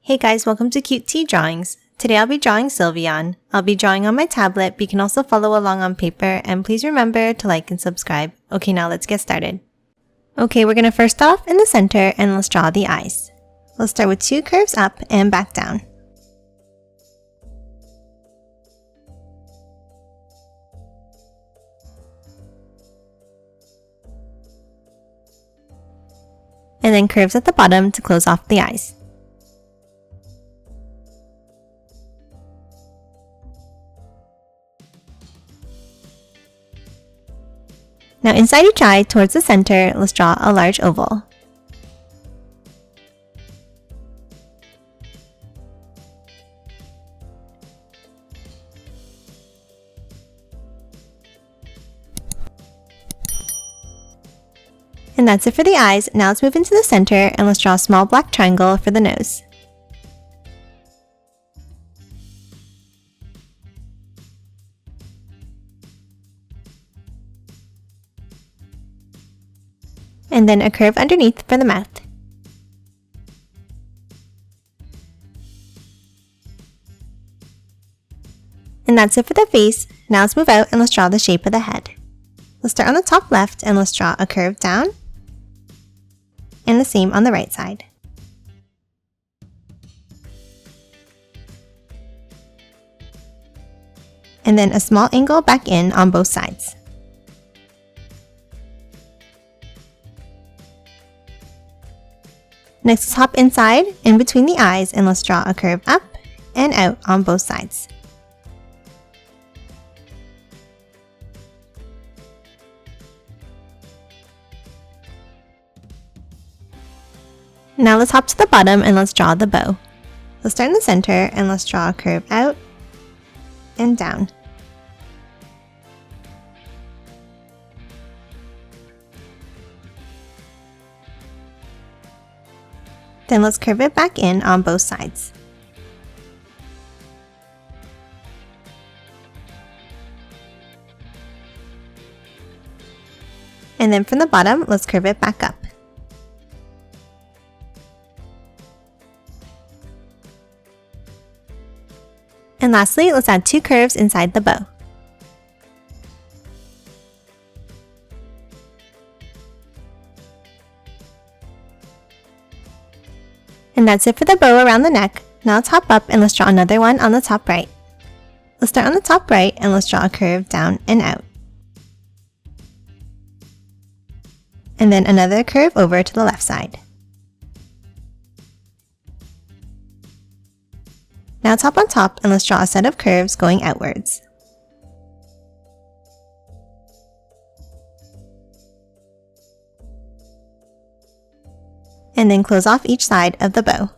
Hey guys, welcome to Cute Tea Drawings. Today I'll be drawing Sylveon. I'll be drawing on my tablet, but you can also follow along on paper, and please remember to like and subscribe. Okay, now let's get started. Okay, we're going to first start off in the center and let's draw the eyes. Let's start with 2 curves up and back down. And then curves at the bottom to close off the eyes. Now inside each eye, towards the center, let's draw a large oval. And that's it for the eyes. Now let's move into the center and let's draw a small black triangle for the nose. And then a curve underneath for the mouth. And that's it for the face. Now let's move out and let's draw the shape of the head. Let's start on the top left and let's draw a curve down. And the same on the right side. And then a small angle back in on both sides. Next, let's hop inside, in between the eyes, and let's draw a curve up and out on both sides. Now let's hop to the bottom and let's draw the bow. Let's start in the center and let's draw a curve out and down. Then let's curve it back in on both sides. And then from the bottom, let's curve it back up. And lastly, let's add 2 curves inside the bow. And that's it for the bow around the neck. Now let's hop up and let's draw another one on the top right. Let's start on the top right and let's draw a curve down and out. And then another curve over to the left side. Now let's hop on top and let's draw a set of curves going outwards. And then close off each side of the bow.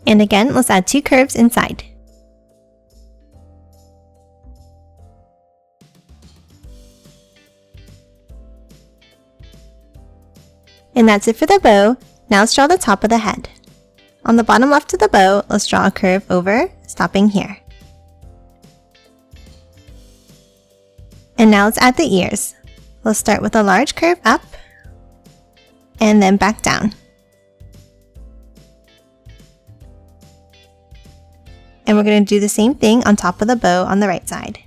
And again, let's add 2 curves inside. And that's it for the bow. Now let's draw the top of the head. On the bottom left of the bow, let's draw a curve over, stopping here. And now let's add the ears. Let's start with a large curve up and then back down. And we're going to do the same thing on top of the bow on the right side.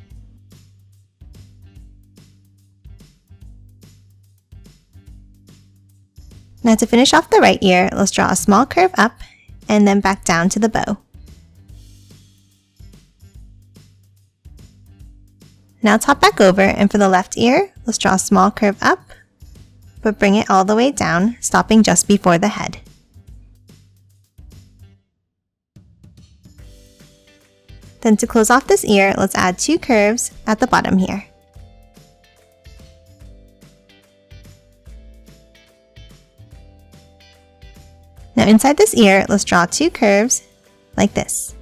Now to finish off the right ear, let's draw a small curve up and then back down to the bow. Now let's hop back over, and for the left ear, let's draw a small curve up, but bring it all the way down, stopping just before the head. Then to close off this ear, let's add 2 curves at the bottom here. Now inside this ear, let's draw 2 curves like this.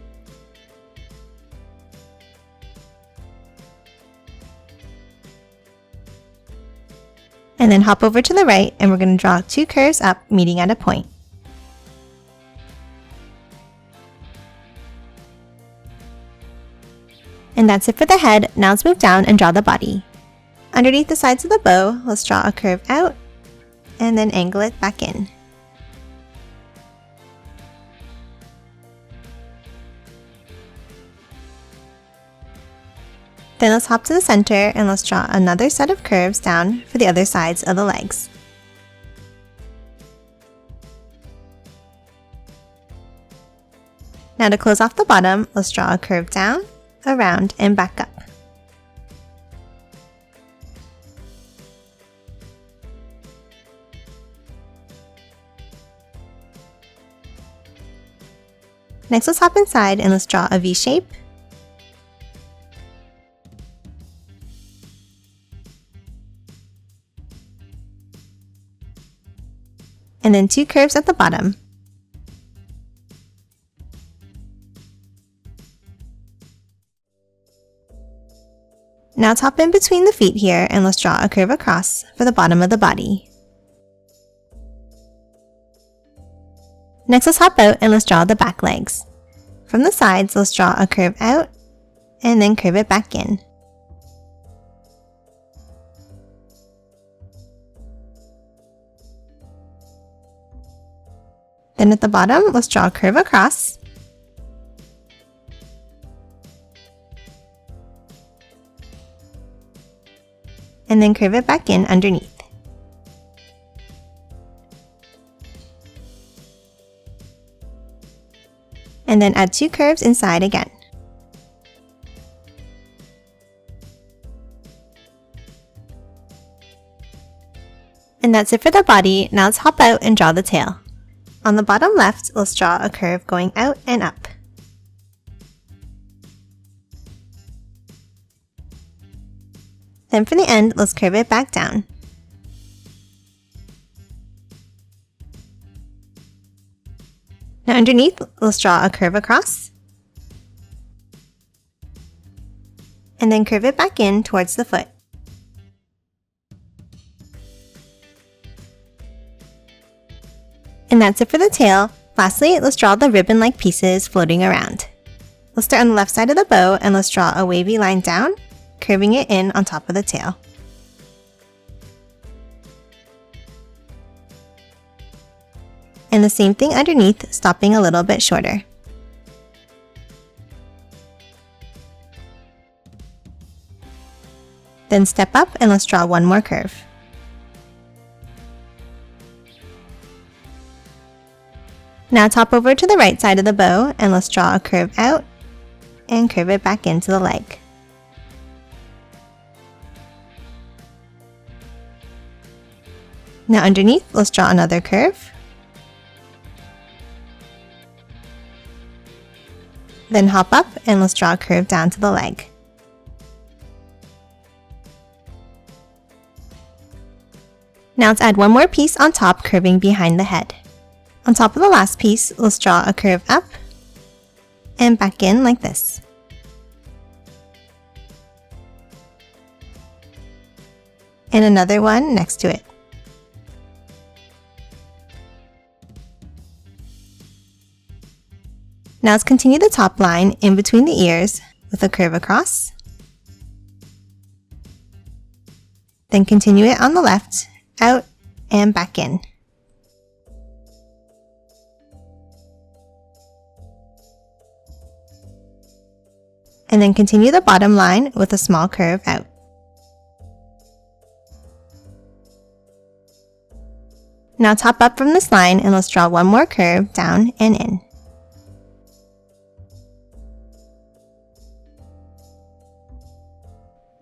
And then hop over to the right, and we're going to draw 2 curves up, meeting at a point. And that's it for the head. Now let's move down and draw the body. Underneath the sides of the bow, let's draw a curve out and then angle it back in. Then let's hop to the center and let's draw another set of curves down for the other sides of the legs. Now to close off the bottom, let's draw a curve down, around, and back up. Next, let's hop inside and let's draw a V shape. And then 2 curves at the bottom. Now let's hop in between the feet here and let's draw a curve across for the bottom of the body. Next, let's hop out and let's draw the back legs. From the sides, let's draw a curve out and then curve it back in. Then at the bottom, let's draw a curve across. And then curve it back in underneath. And then add 2 curves inside again. And that's it for the body. Now let's hop out and draw the tail. On the bottom left, let's draw a curve going out and up. Then for the end, let's curve it back down. Now underneath, let's draw a curve across. And then curve it back in towards the foot. And that's it for the tail. Lastly, let's draw the ribbon-like pieces floating around. Let's start on the left side of the bow and let's draw a wavy line down, curving it in on top of the tail. And the same thing underneath, stopping a little bit shorter. Then step up and let's draw one more curve. Now top over to the right side of the bow and let's draw a curve out and curve it back into the leg. Now underneath, let's draw another curve. Then hop up and let's draw a curve down to the leg. Now let's add one more piece on top, curving behind the head. On top of the last piece, let's draw a curve up and back in like this. And another one next to it. Now let's continue the top line in between the ears with a curve across. Then continue it on the left, out, and back in. And then continue the bottom line with a small curve out. Now top up from this line and let's draw one more curve down and in.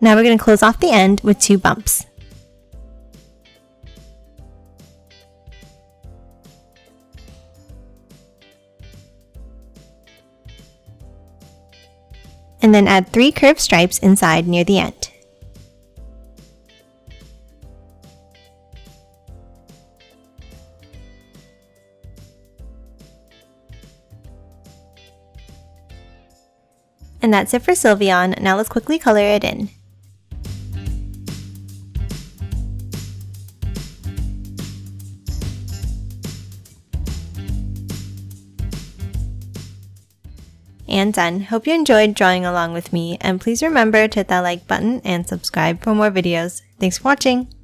Now we're going to close off the end with 2 bumps. And then add 3 curved stripes inside near the end. And that's it for Sylveon. Now let's quickly color it in. And done. Hope you enjoyed drawing along with me, and please remember to hit that like button and subscribe for more videos. Thanks for watching!